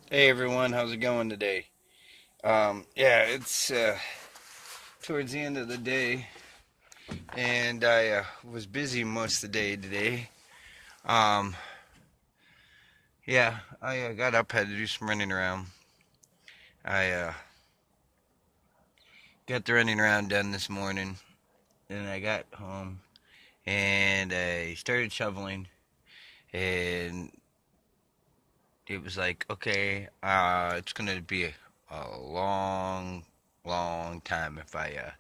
Hey everyone, how's it going today? Yeah, it's towards the end of the day, and I was busy most of the day today. Um, yeah, I got up, had to do some running around. I got the running around done this morning, and I got home and I started shoveling, and it was like, okay, it's gonna be a long, long time if I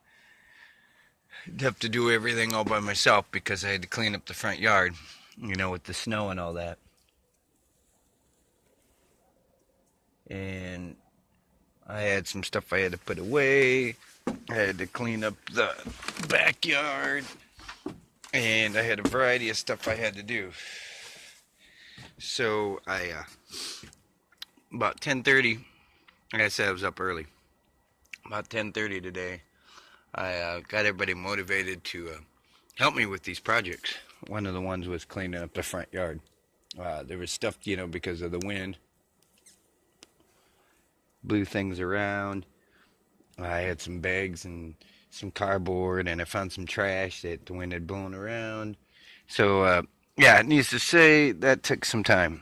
have to do everything all by myself because I had to clean up the front yard, with the snow and all that. And I had some stuff I had to put away. I had to clean up the backyard, and I had a variety of stuff I had to do. So I about 10:30. Like I said, I was up early. About 10:30 today, I got everybody motivated to help me with these projects. One of the ones was cleaning up the front yard. There was stuff, because of the wind, blew things around. I had some bags and some cardboard, and I found some trash that the wind had blown around. So, yeah, it needs to say that took some time.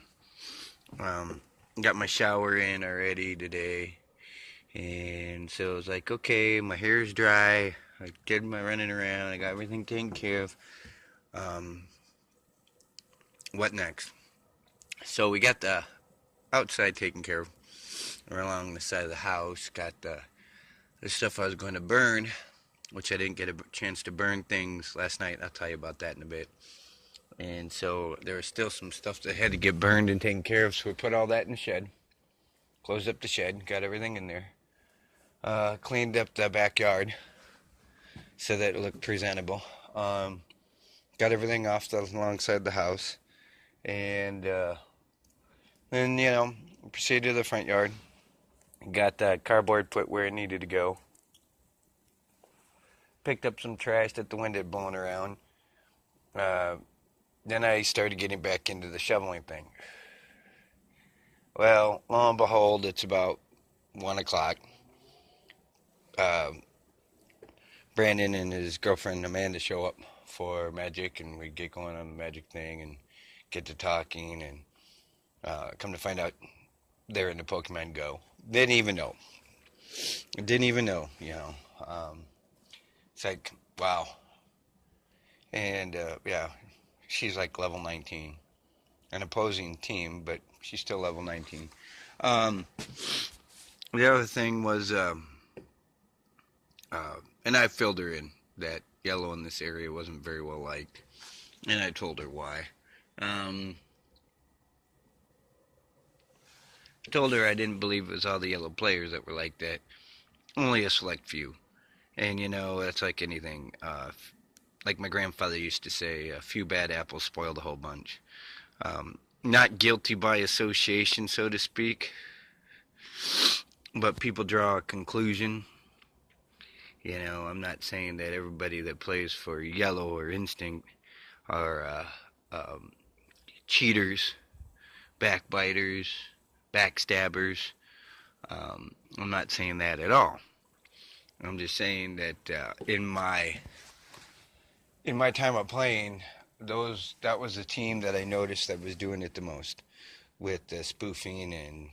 Um, got my shower in already today, and so I was like, okay, my hair's dry. I did my running around. I got everything taken care of. Um, what next? So we got the outside taken care of. We're along the side of the house. Got the stuff I was going to burn, which I didn't get a chance to burn things last night. I'll tell you about that in a bit. And so there was still some stuff that had to get burned and taken care of, so we put all that in the shed. Closed up the shed, got everything in there. Cleaned up the backyard so that it looked presentable. Got everything off the long side of the house. And then, proceeded to the front yard. Got the cardboard put where it needed to go. Picked up some trash that the wind had blown around. Uh, then I started getting back into the shoveling thing. Well, lo and behold, it's about 1 o'clock. Uh, Brandon and his girlfriend Amanda show up for Magic, and we get going on the Magic thing and get to talking, and come to find out they're into Pokemon Go. Didn't even know. Didn't even know. It's like, wow. And, yeah, she's like level 19. An opposing team, but she's still level 19. Um, the other thing was, and I filled her in that yellow in this area wasn't very well liked, and I told her why. Um, told her I didn't believe it was all the yellow players that were like that, only a select few. And that's like anything. Like my grandfather used to say, a few bad apples spoil the whole bunch. Not guilty by association, so to speak, but people draw a conclusion. I'm not saying that everybody that plays for yellow or instinct are um, cheaters, backbiters, backstabbers. I'm not saying that at all. I'm just saying that in my time of playing, that was the team that I noticed that was doing it the most with spoofing and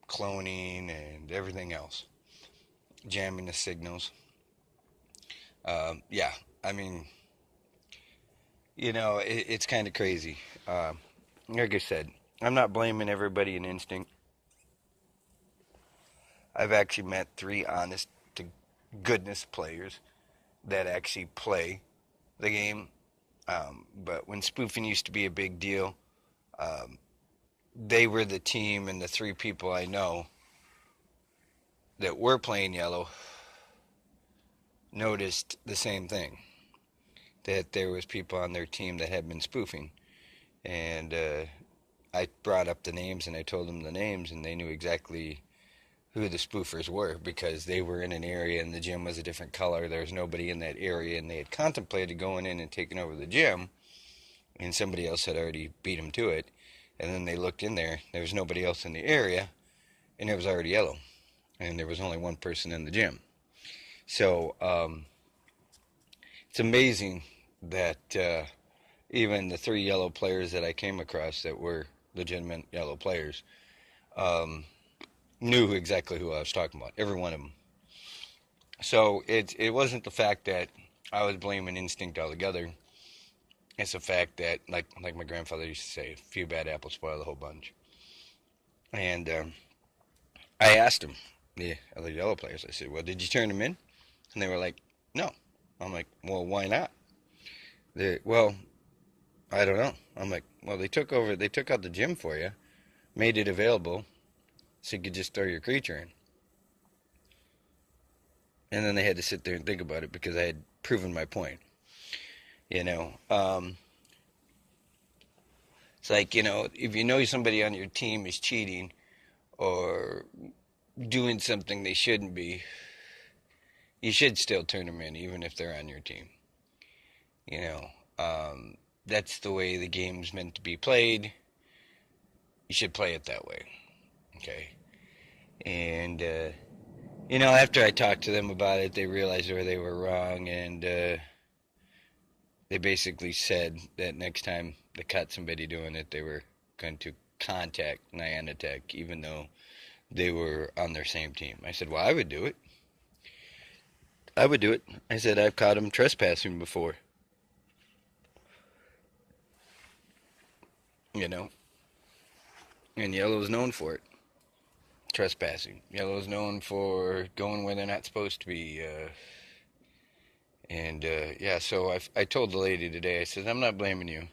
cloning and everything else, jamming the signals. Yeah, I mean, it's kind of crazy. Like I said, I'm not blaming everybody in instinct. I've actually met three honest to goodness players that actually play the game. But when spoofing used to be a big deal, um, they were the team, and the three people I know that were playing yellow noticed the same thing, that there was people on their team that had been spoofing. And I brought up the names, and I told them the names, and they knew exactly who the spoofers were because they were in an area and the gym was a different color. There was nobody in that area, and they had contemplated going in and taking over the gym, and somebody else had already beat them to it. And then they looked in there. There was nobody else in the area, and it was already yellow. And there was only one person in the gym. So it's amazing that even the 3 yellow players that I came across that were legitimate yellow players knew exactly who I was talking about. Every one of them. So it wasn't the fact that I was blaming instinct altogether. It's the fact that, like my grandfather used to say, a few bad apples spoil the whole bunch. And I asked him, the other yellow players, I said, well, did you turn them in? And they were like, no. I'm like, well, why not? Well, I don't know. I'm like, well, they took out the gym for you, made it available so you could just throw your creature in. And then they had to sit there and think about it because I had proven my point. You know, it's like, if you know somebody on your team is cheating or doing something they shouldn't be, you should still turn them in, even if they're on your team. You know, that's the way the game's meant to be played. You should play it that way. Okay. And, after I talked to them about it, they realized where they were wrong, and they basically said that next time they caught somebody doing it, they were going to contact Niantic, even though they were on their same team. I said, well, I would do it. I would do it. I said, I've caught them trespassing before. And Yellow's known for it. Trespassing. Yellow's known for going where they're not supposed to be. So I told the lady today, I said, I'm not blaming you.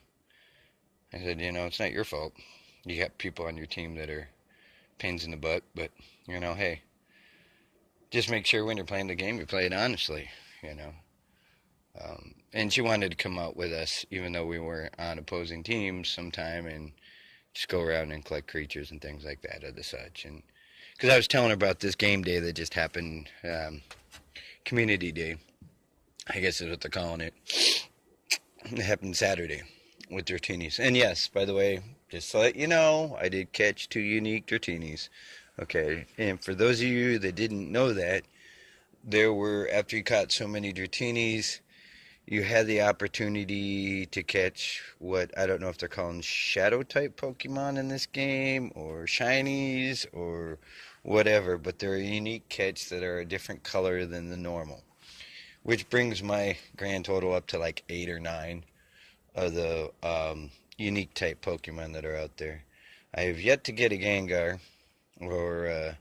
I said, it's not your fault. You got people on your team that are pains in the butt, but, hey, just make sure when you're playing the game, you play it honestly, And she wanted to come out with us, even though we were on opposing teams sometime, and just go around and collect creatures and things like that or the such. And because I was telling her about this game day that just happened, community day, I guess is what they're calling it. It happened Saturday with Dratini's. And yes, by the way, just to let you know, I did catch 2 unique Dratini's. Okay, and for those of you that didn't know that, there were, after you caught so many Dratini's, you had the opportunity to catch what, I don't know if they're calling shadow type Pokemon in this game, or shinies, or whatever, but they're a unique catch that are a different color than the normal. Which brings my grand total up to like 8 or 9 of the unique type Pokemon that are out there. I have yet to get a Gengar or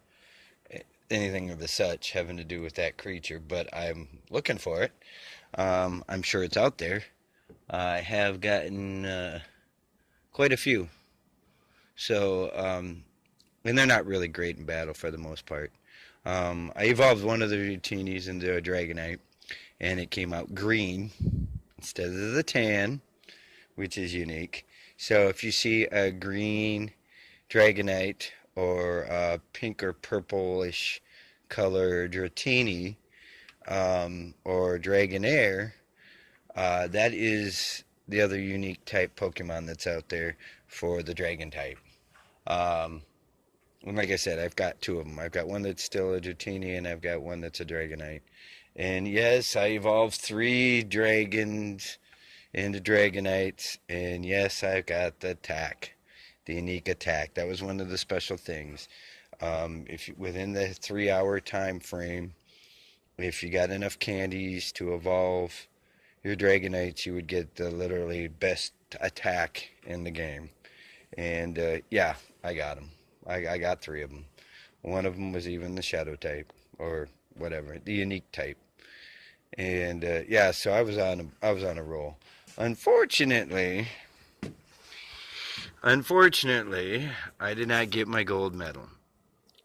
anything of the such having to do with that creature, but I'm looking for it. I'm sure it's out there. I have gotten quite a few. So, and they're not really great in battle for the most part. I evolved one of the Routinis into a Dragonite, and it came out green instead of the tan, which is unique. So if you see a green Dragonite or a pink or purplish colored Dratini, or Dragonair, that is the other unique type Pokemon that's out there for the Dragon type. And like I said, I've got 2 of them. I've got one that's still a Dratini, and I've got one that's a Dragonite. And yes, I evolved 3 dragons into Dragonites, and yes, I've got the attack, the unique attack. That was one of the special things. If within the 3-hour time frame, if you got enough candies to evolve your Dragonites, you would get the literally best attack in the game. And yeah, I got them. I got 3 of them. One of them was even the Shadow type, or whatever, the unique type. And yeah, so I was on a roll. Unfortunately, I did not get my gold medal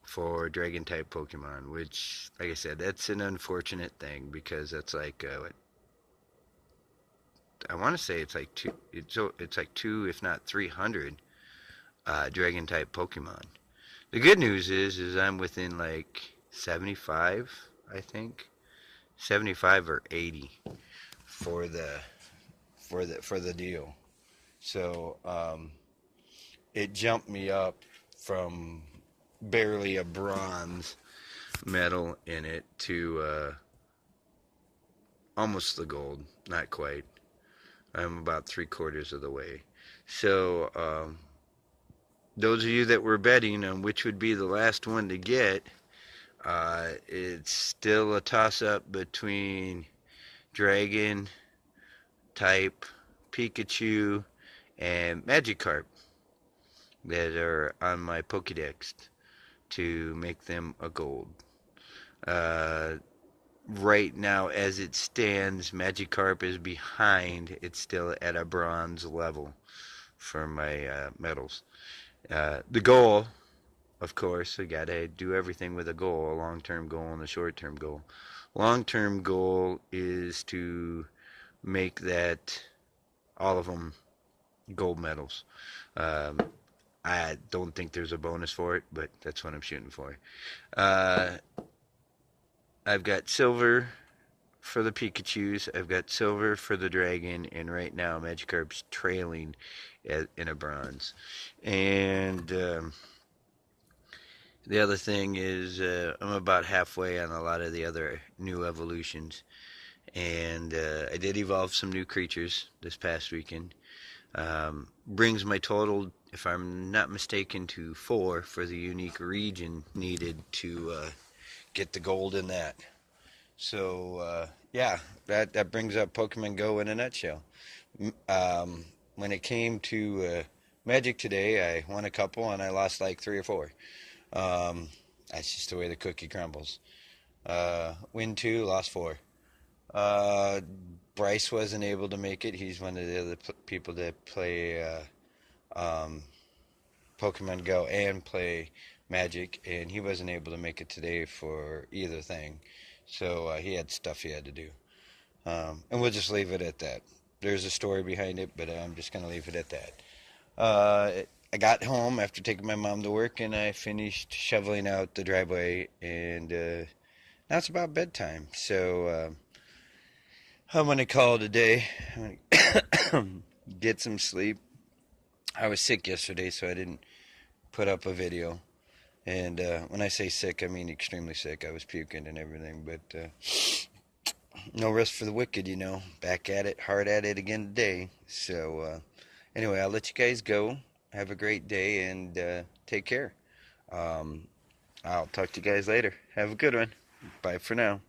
for Dragon type Pokemon, which, like I said, that's an unfortunate thing, because that's like I want to say it's like 2. It's like 2, if not 300, Dragon type Pokemon. The good news is I'm within like 75, I think, 75 or 80 for the deal. So it jumped me up from barely a bronze medal in it to almost the gold. Not quite. I'm about 3/4 of the way. So those of you that were betting on which would be the last one to get, it's still a toss-up between Dragon type, Pikachu, and Magikarp that are on my Pokedex to make them a gold. Uh, right now, as it stands, Magikarp is behind. It's still at a bronze level for my medals. The goal, of course, I gotta do everything with a goal, a long-term goal and a short-term goal. Long-term goal is to make that all of them gold medals. Um, I don't think there's a bonus for it, but that's what I'm shooting for. Uh, I've got silver for the Pikachus. I've got silver for the dragon, and right now Magikarp's trailing in a bronze. And the other thing is I'm about halfway on a lot of the other new evolutions. And I did evolve some new creatures this past weekend. Brings my total, if I'm not mistaken, to 4 for the unique region needed to get the gold in that. So yeah, that brings up Pokemon Go in a nutshell. When it came to Magic today, I won a couple and I lost like 3 or 4. That's just the way the cookie crumbles. Win 2, lost 4. Uh, Bryce wasn't able to make it. He's one of the other people that play um, Pokemon Go and play Magic, and he wasn't able to make it today for either thing. So he had stuff he had to do. And we'll just leave it at that. There's a story behind it, but I'm just going to leave it at that. I got home after taking my mom to work, and I finished shoveling out the driveway, and now it's about bedtime. So I'm going to call it a day. I'm going to get some sleep. I was sick yesterday, so I didn't put up a video. And when I say sick, I mean extremely sick. I was puking and everything, but no rest for the wicked, you know. Back at it, hard at it again today. So anyway, I'll let you guys go. Have a great day and take care. I'll talk to you guys later. Have a good one. Bye for now.